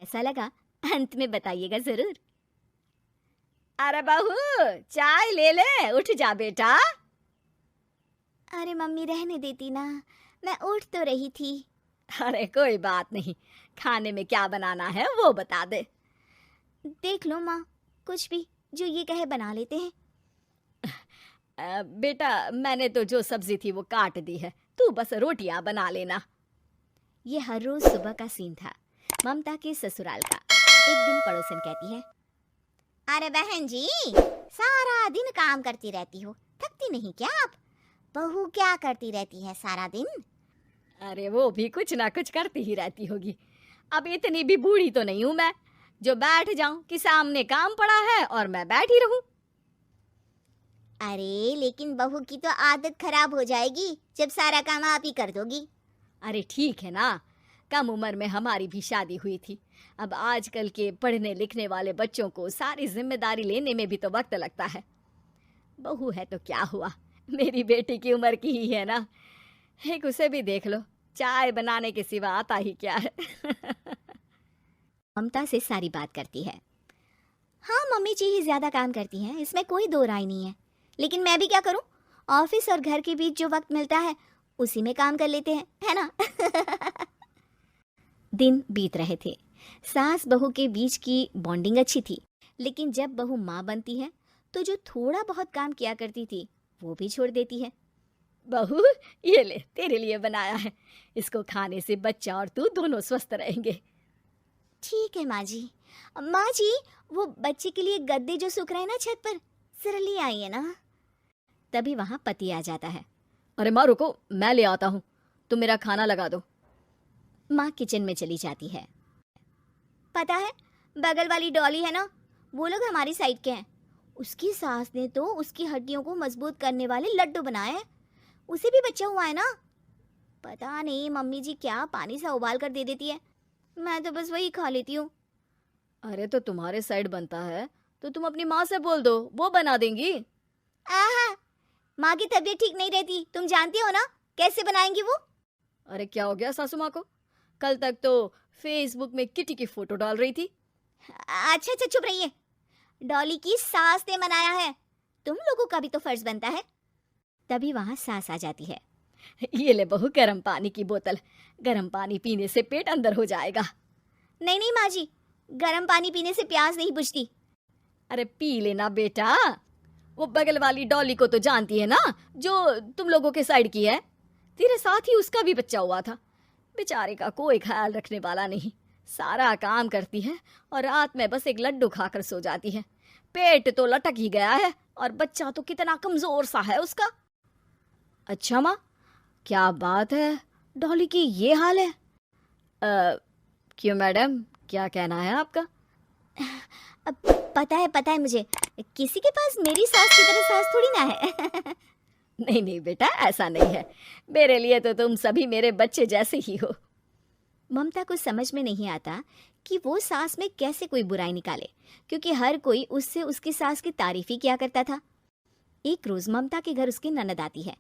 ऐसा लगा अंत में बताइएगा जरूर। अरे बहू, चाय ले ले, उठ जा बेटा। अरे मम्मी रहने देती ना, मैं उठ तो रही थी। अरे कोई बात नहीं, खाने में क्या बनाना है वो बता दे। देख लो माँ, कुछ भी जो ये कहे बना लेते हैं। बेटा मैंने तो जो सब्जी थी वो काट दी है, तू बस रोटियां बना लेना। ये हर रोज सुबह का सीन था ममता के ससुराल का। एक दिन पड़ोसन कहती है, अरे बहन जी, सारा दिन काम करती रहती हो, थकती नहीं क्या आप? बहू क्या करती रहती है सारा दिन? अरे वो भी कुछ ना कुछ करती ही रहती होगी। अब इतनी भी बूढ़ी तो नहीं हूं मैं जो बैठ जाऊं कि सामने काम पड़ा है और मैं बैठी रहूं। अरे लेकिन बहू की तो आदत खराब हो जाएगी जब सारा काम आप ही कर दोगी। अरे ठीक है ना, कम उम्र में हमारी भी शादी हुई थी। अब आजकल के पढ़ने लिखने वाले बच्चों को सारी जिम्मेदारी लेने में भी तो वक्त लगता है। बहू है तो क्या हुआ, मेरी बेटी की उम्र की ही है ना। एक उसे भी देख लो, चाय बनाने के सिवा आता ही क्या है। ममता से सारी बात करती है। हाँ मम्मी जी ही ज्यादा काम करती हैं, इसमें कोई दो राय नहीं है। लेकिन मैं भी क्या करूं, ऑफिस और घर के बीच जो वक्त मिलता है उसी में काम कर लेते हैं, है ना। दिन बीत रहे थे। सास बहू के बीच की बॉन्डिंग अच्छी थी, लेकिन जब बहू माँ बनती है तो जो थोड़ा बहुत काम किया करती थी वो भी छोड़ देती है। बहू ये ले, तेरे लिए बनाया है, इसको खाने से बच्चा और तू दोनों स्वस्थ रहेंगे। ठीक है माँ जी। माँ जी, वो बच्चे के लिए गद्दे जो सूख रहे हैं ना छत पर, जरा ले आइए ना। तभी वहां पति आ जाता है। अरे माँ रुको, मैं ले आता हूँ, तुम मेरा खाना लगा दो। माँ किचन में चली जाती है। पता है, बगल वाली डॉली है ना, वो लोग हमारी साइड के हैं। उसकी सास ने तो उसकी हड्डियों को मजबूत करने वाले लड्डू बनाए हैं। उसे भी बच्चा हुआ है ना। पता नहीं मम्मी जी क्या पानी सा उबाल कर दे देती है, मैं तो बस वही खा लेती हूँ। अरे तो तुम्हारे साइड बनता है तो तुम अपनी माँ से बोल दो, वो बना देंगी। आहा, माँ की तबीयत ठीक नहीं रहती, तुम जानती हो ना, कैसे बनाएंगी वो? अरे क्या हो गया सासू माँ को? कल तक तो फेसबुक में किटी की फोटो डाल रही थी। अच्छा अच्छा चुप रहिए। डॉली की सास ने मनाया है, तुम लोगों का भी तो फर्ज बनता है। तभी वहां सास आ जाती है। ये ले बहू गर्म पानी की बोतल, गर्म पानी पीने से पेट अंदर हो जाएगा। नहीं नहीं माँ जी, गर्म पानी पीने से प्यास नहीं बुझती। अरे पी लेना बेटा, वो बगल वाली डॉली को तो जानती है ना, जो तुम लोगों के साइड की है। तेरे साथ ही उसका भी बच्चा हुआ था। बेचारे का कोई ख्याल रखने वाला नहीं, सारा काम करती है और रात में बस एक लड्डू खाकर सो जाती है। पेट तो लटक ही गया है और बच्चा तो कितना कमजोर सा है उसका। अच्छा माँ, क्या बात है, डॉली की ये हाल है? क्यों मैडम, क्या कहना है आपका? अब पता है मुझे, किसी के पास मेरी सास की तरह सास थोड़ी ना है। नहीं नहीं बेटा, ऐसा नहीं है, मेरे लिए तो तुम सभी मेरे बच्चे जैसे ही हो। ममता को समझ में नहीं आता कि वो सास में कैसे कोई बुराई निकाले, क्योंकि हर कोई उससे उसकी सास की तारीफ ही किया करता था। एक रोज ममता के घर उसकी ननद आती है।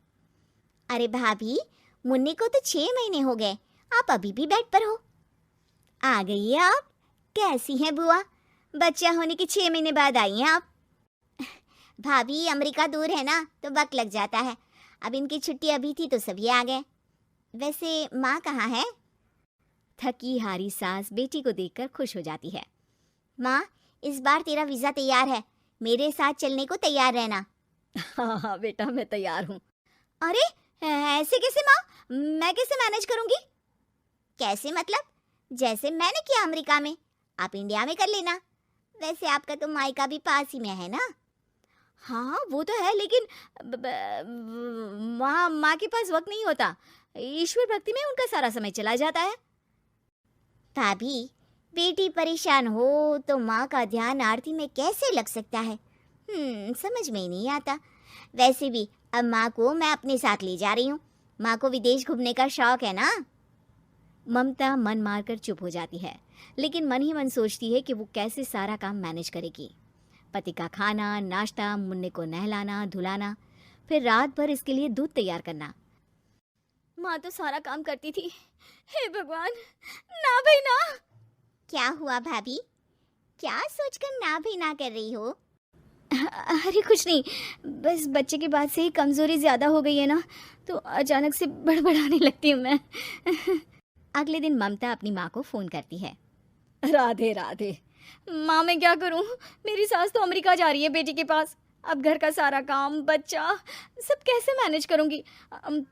अरे भाभी, मुन्नी को तो 6 महीने हो गए, आप अभी भी बेड पर हो। आ गई है आप? कैसी हैं बुआ, बच्चा होने के 6 महीने बाद आई हैं आप? भाभी अमेरिका दूर है ना, तो वक्त लग जाता है। अब इनकी छुट्टी अभी थी तो सभी आ गए। वैसे माँ कहाँ है? थकी हारी सास बेटी को देखकर खुश हो जाती है। माँ, इस बार तेरा वीजा तैयार है, मेरे साथ चलने को तैयार रहना। हाँ हाँ बेटा, मैं तैयार हूँ। अरे ऐसे कैसे माँ, मैं कैसे मैनेज करूंगी? कैसे मतलब? जैसे मैंने किया अमेरिका में, आप इंडिया में कर लेना। वैसे आपका तो मायका भी पास ही में है ना। हाँ वो तो है, लेकिन वहाँ माँ के पास वक्त नहीं होता, ईश्वर भक्ति में उनका सारा समय चला जाता है। भाभी, बेटी परेशान हो तो माँ का ध्यान आरती में कैसे लग सकता है? समझ में ही नहीं आता। वैसे भी अब माँ को मैं अपने साथ ले जा रही हूँ, माँ को विदेश घूमने का शौक है ना। ममता मन मारकर चुप हो जाती है, लेकिन मन ही मन सोचती है कि वो कैसे सारा काम मैनेज करेगी। पति का खाना, नाश्ता, मुन्ने को नहलाना धुलाना, फिर रात भर इसके लिए दूध तैयार करना। माँ तो सारा काम करती थी, हे भगवान, ना भाई ना। क्या हुआ भाभी? क्या सोचकर ना भी ना कर रही हो? अरे कुछ नहीं, बस बच्चे के बाद से ही कमज़ोरी ज़्यादा हो गई है ना, तो अचानक से बड़बड़ाने लगती हूँ मैं। अगले दिन ममता अपनी माँ को फ़ोन करती है। राधे राधे। माँ मैं क्या करूँ, मेरी सास तो अमेरिका जा रही है बेटी के पास। अब घर का सारा काम, बच्चा, सब कैसे मैनेज करूँगी।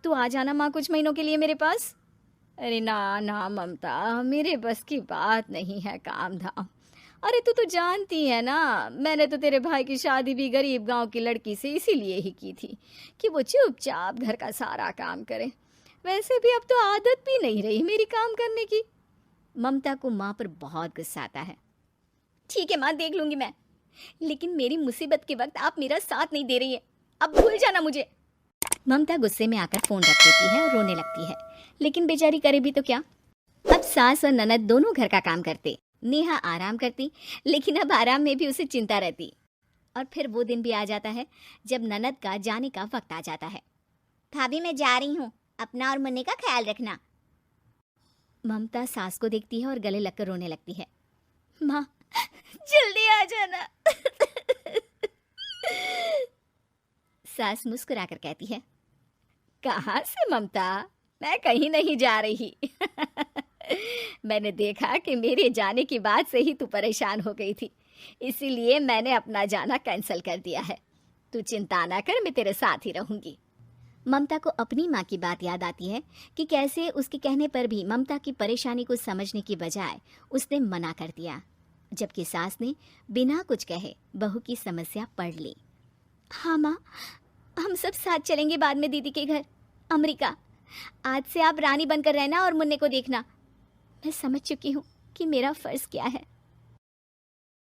तू आ जाना माँ कुछ महीनों के लिए मेरे पास। अरे ना ना ममता, मेरे बस की बात नहीं है काम धाम। अरे तू तो जानती है ना, मैंने तो तेरे भाई की शादी भी गरीब गांव की लड़की से इसीलिए ही की थी कि वो चुपचाप घर का सारा काम करे। वैसे भी अब तो आदत भी नहीं रही मेरी काम करने की। ममता को माँ पर बहुत गुस्सा आता है। ठीक है माँ, देख लूंगी मैं, लेकिन मेरी मुसीबत के वक्त आप मेरा साथ नहीं दे रही है, अब भूल जाना मुझे। ममता गुस्से में आकर फोन रख देती है और रोने लगती है, लेकिन बेचारी करे भी तो क्या। अब सास और ननद दोनों घर का काम करते, नेहा आराम करती, लेकिन अब आराम में भी उसे चिंता रहती। और फिर वो दिन भी आ जाता है जब ननद का जाने का वक्त आ जाता है। भाभी मैं जा रही हूँ, अपना और मुन्ने का ख्याल रखना। ममता सास को देखती है और गले लगकर रोने लगती है। माँ जल्दी आ जाना। सास मुस्कुराकर कहती है, कहाँ से ममता, मैं कहीं नहीं जा रही। मैंने देखा कि मेरे जाने की बात से ही तू परेशान हो गई थी, इसीलिए मैंने अपना जाना कैंसिल कर दिया है। तू चिंता ना कर, मैं तेरे साथ ही रहूंगी। ममता को अपनी माँ की बात याद आती है कि कैसे उसके कहने पर भी ममता की परेशानी को समझने की बजाय उसने मना कर दिया, जबकि सास ने बिना कुछ कहे बहू की समस्या पढ़ ली। हाँ माँ, हम सब साथ चलेंगे बाद में दीदी के घर अमेरिका। आज से आप रानी बनकर रहना और मुन्ने को देखना। मैं समझ चुकी हूँ कि मेरा फर्ज क्या है।